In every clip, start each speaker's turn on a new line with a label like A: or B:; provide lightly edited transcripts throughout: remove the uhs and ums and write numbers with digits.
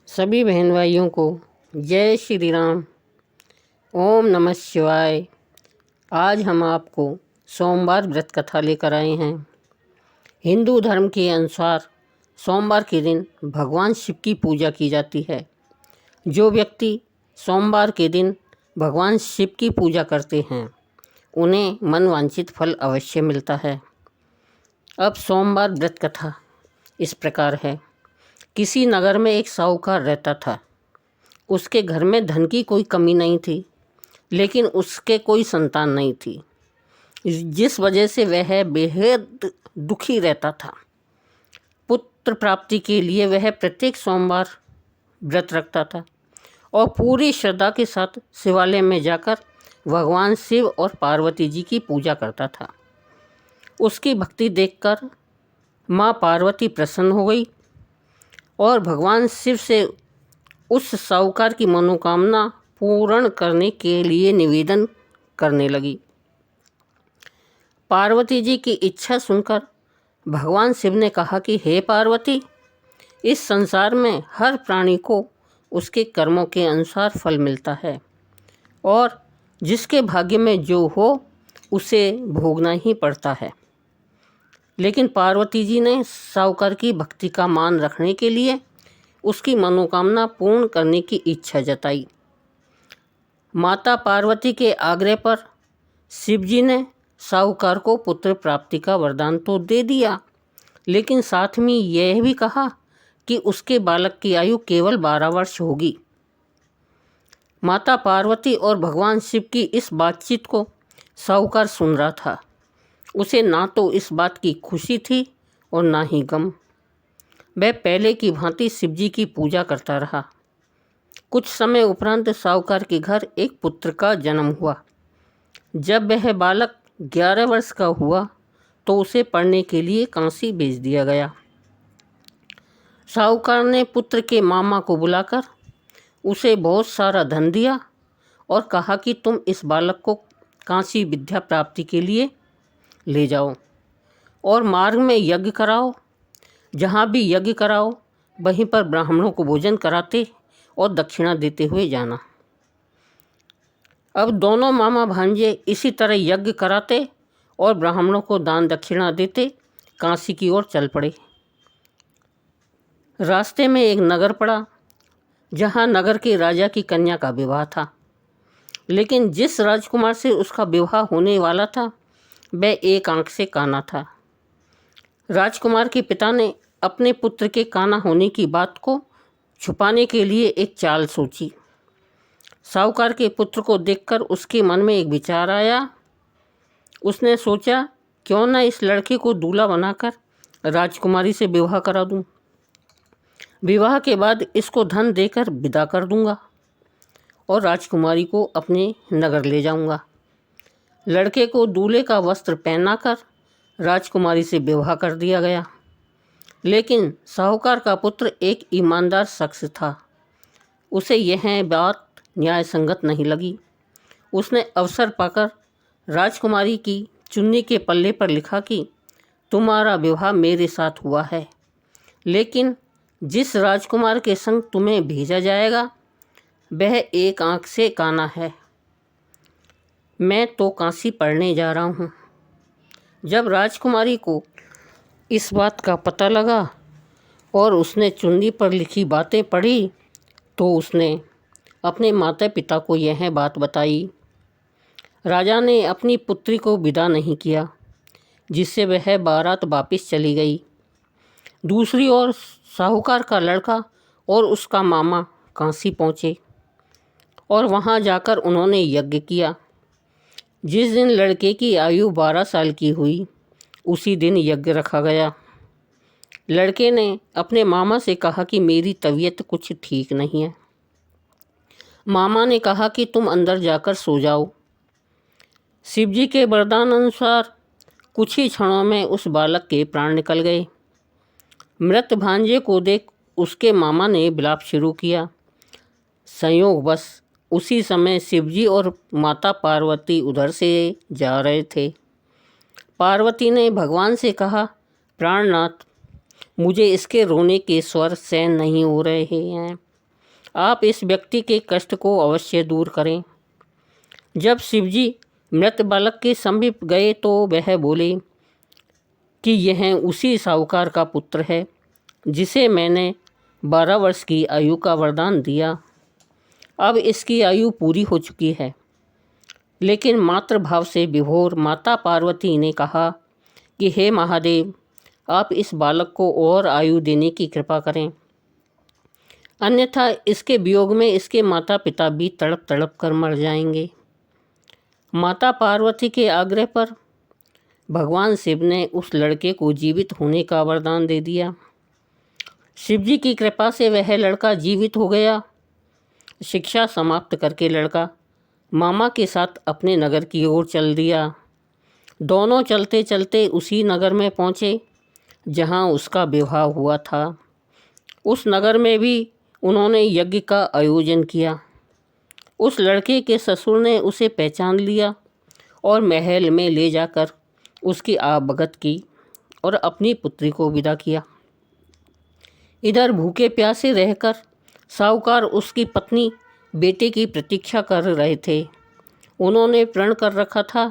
A: सभी बहन भाइयों को जय श्री राम। ओम नमः शिवाय। आज हम आपको सोमवार व्रत कथा लेकर आए हैं। हिंदू धर्म के अनुसार सोमवार के दिन भगवान शिव की पूजा की जाती है। जो व्यक्ति सोमवार के दिन भगवान शिव की पूजा करते हैं उन्हें मनवांछित फल अवश्य मिलता है। अब सोमवार व्रत कथा इस प्रकार है। किसी नगर में एक साहूकार रहता था। उसके घर में धन की कोई कमी नहीं थी, लेकिन उसके कोई संतान नहीं थी, जिस वजह से वह बेहद दुखी रहता था। पुत्र प्राप्ति के लिए वह प्रत्येक सोमवार व्रत रखता था और पूरी श्रद्धा के साथ शिवालय में जाकर भगवान शिव और पार्वती जी की पूजा करता था। उसकी भक्ति देखकर माँ पार्वती प्रसन्न हो गई और भगवान शिव से उस साहूकार की मनोकामना पूर्ण करने के लिए निवेदन करने लगी। पार्वती जी की इच्छा सुनकर भगवान शिव ने कहा कि हे पार्वती, इस संसार में हर प्राणी को उसके कर्मों के अनुसार फल मिलता है और जिसके भाग्य में जो हो उसे भोगना ही पड़ता है। लेकिन पार्वती जी ने साहूकार की भक्ति का मान रखने के लिए उसकी मनोकामना पूर्ण करने की इच्छा जताई। माता पार्वती के आग्रह पर शिव जी ने साहूकार को पुत्र प्राप्ति का वरदान तो दे दिया, लेकिन साथ में यह भी कहा कि उसके बालक की आयु केवल 12 वर्ष होगी। माता पार्वती और भगवान शिव की इस बातचीत को साहूकार सुन रहा था। उसे ना तो इस बात की खुशी थी और ना ही गम। वह पहले की भांति शिव जी की पूजा करता रहा। कुछ समय उपरांत साहूकार के घर एक पुत्र का जन्म हुआ। जब वह बालक 11 वर्ष का हुआ तो उसे पढ़ने के लिए काशी भेज दिया गया। साहूकार ने पुत्र के मामा को बुलाकर उसे बहुत सारा धन दिया और कहा कि तुम इस बालक को काशी विद्या प्राप्ति के लिए ले जाओ और मार्ग में यज्ञ कराओ। जहाँ भी यज्ञ कराओ वहीं पर ब्राह्मणों को भोजन कराते और दक्षिणा देते हुए जाना। अब दोनों मामा भांजे इसी तरह यज्ञ कराते और ब्राह्मणों को दान दक्षिणा देते काशी की ओर चल पड़े। रास्ते में एक नगर पड़ा जहाँ नगर के राजा की कन्या का विवाह था, लेकिन जिस राजकुमार से उसका विवाह होने वाला था वह एक आंख से काना था। राजकुमार के पिता ने अपने पुत्र के काना होने की बात को छुपाने के लिए एक चाल सोची। साहूकार के पुत्र को देखकर उसके मन में एक विचार आया। उसने सोचा, क्यों न इस लड़के को दूल्हा बनाकर राजकुमारी से विवाह करा दूं। विवाह के बाद इसको धन देकर विदा कर दूंगा और राजकुमारी को अपने नगर ले जाऊंगा। लड़के को दूल्हे का वस्त्र पहनाकर राजकुमारी से विवाह कर दिया गया। लेकिन साहूकार का पुत्र एक ईमानदार शख्स था। उसे यह बात न्याय संगत नहीं लगी। उसने अवसर पाकर राजकुमारी की चुन्नी के पल्ले पर लिखा कि तुम्हारा विवाह मेरे साथ हुआ है, लेकिन जिस राजकुमार के संग तुम्हें भेजा जाएगा वह एक आंख से काना है। मैं तो काशी पढ़ने जा रहा हूँ। जब राजकुमारी को इस बात का पता लगा और उसने चुन्नी पर लिखी बातें पढ़ी तो उसने अपने माता पिता को यह बात बताई। राजा ने अपनी पुत्री को विदा नहीं किया, जिससे वह बारात वापस चली गई। दूसरी ओर साहूकार का लड़का और उसका मामा काशी पहुँचे और वहाँ जाकर उन्होंने यज्ञ किया। जिस दिन लड़के की आयु 12 साल की हुई उसी दिन यज्ञ रखा गया। लड़के ने अपने मामा से कहा कि मेरी तबीयत कुछ ठीक नहीं है। मामा ने कहा कि तुम अंदर जाकर सो जाओ। शिव जी के वरदान अनुसार कुछ ही क्षणों में उस बालक के प्राण निकल गए। मृत भांजे को देख उसके मामा ने विलाप शुरू किया। संयोगवश उसी समय शिवजी और माता पार्वती उधर से जा रहे थे। पार्वती ने भगवान से कहा, प्राणनाथ, मुझे इसके रोने के स्वर सहन नहीं हो रहे हैं। आप इस व्यक्ति के कष्ट को अवश्य दूर करें। जब शिवजी मृत बालक के समीप गए तो वह बोले कि यह उसी साहूकार का पुत्र है जिसे मैंने 12 वर्ष की आयु का वरदान दिया। अब इसकी आयु पूरी हो चुकी है। लेकिन मातृभाव से विभोर माता पार्वती ने कहा कि हे महादेव, आप इस बालक को और आयु देने की कृपा करें, अन्यथा इसके वियोग में इसके माता पिता भी तड़प तड़प कर मर जाएंगे। माता पार्वती के आग्रह पर भगवान शिव ने उस लड़के को जीवित होने का वरदान दे दिया। शिवजी की कृपा से वह लड़का जीवित हो गया। शिक्षा समाप्त करके लड़का मामा के साथ अपने नगर की ओर चल दिया। दोनों चलते चलते उसी नगर में पहुँचे जहाँ उसका विवाह हुआ था। उस नगर में भी उन्होंने यज्ञ का आयोजन किया। उस लड़के के ससुर ने उसे पहचान लिया और महल में ले जाकर उसकी आवभगत की और अपनी पुत्री को विदा किया। इधर भूखे प्यासे रहकर साहूकार उसकी पत्नी बेटे की प्रतीक्षा कर रहे थे। उन्होंने प्रण कर रखा था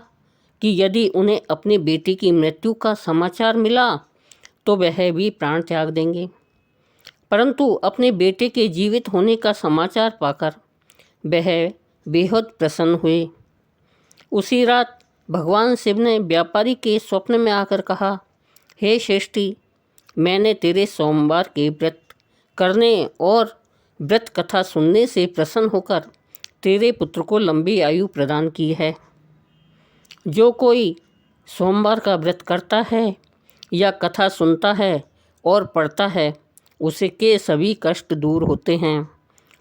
A: कि यदि उन्हें अपने बेटे की मृत्यु का समाचार मिला तो वह भी प्राण त्याग देंगे। परंतु अपने बेटे के जीवित होने का समाचार पाकर वह बेहद प्रसन्न हुए। उसी रात भगवान शिव ने व्यापारी के स्वप्न में आकर कहा, हे श्रेष्ठी, मैंने तेरे सोमवार के व्रत करने और व्रत कथा सुनने से प्रसन्न होकर तेरे पुत्र को लंबी आयु प्रदान की है। जो कोई सोमवार का व्रत करता है या कथा सुनता है और पढ़ता है, उसे के सभी कष्ट दूर होते हैं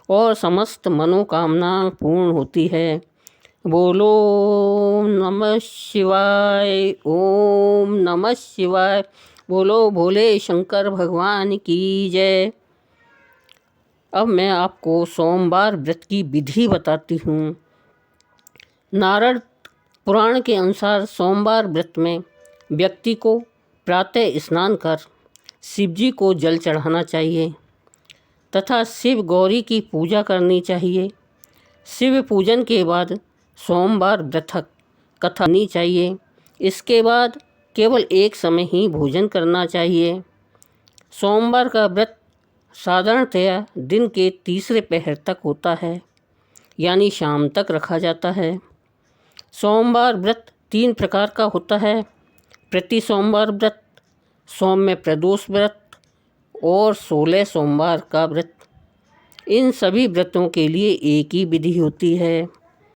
A: और समस्त मनोकामना पूर्ण होती है। बोलो नमः शिवाय, ओम नमः शिवाय। बोलो भोले शंकर भगवान की जय। अब मैं आपको सोमवार व्रत की विधि बताती हूँ। नारद पुराण के अनुसार सोमवार व्रत में व्यक्ति को प्रातः स्नान कर शिवजी को जल चढ़ाना चाहिए तथा शिव गौरी की पूजा करनी चाहिए। शिव पूजन के बाद सोमवार व्रत कथा करनी चाहिए। इसके बाद केवल एक समय ही भोजन करना चाहिए। सोमवार का व्रत साधारणतया दिन के तीसरे पहर तक होता है, यानी शाम तक रखा जाता है। सोमवार व्रत 3 प्रकार का होता है: प्रति सोमवार व्रत, सौम्य प्रदोष व्रत और 16 सोमवार का व्रत। इन सभी व्रतों के लिए एक ही विधि होती है।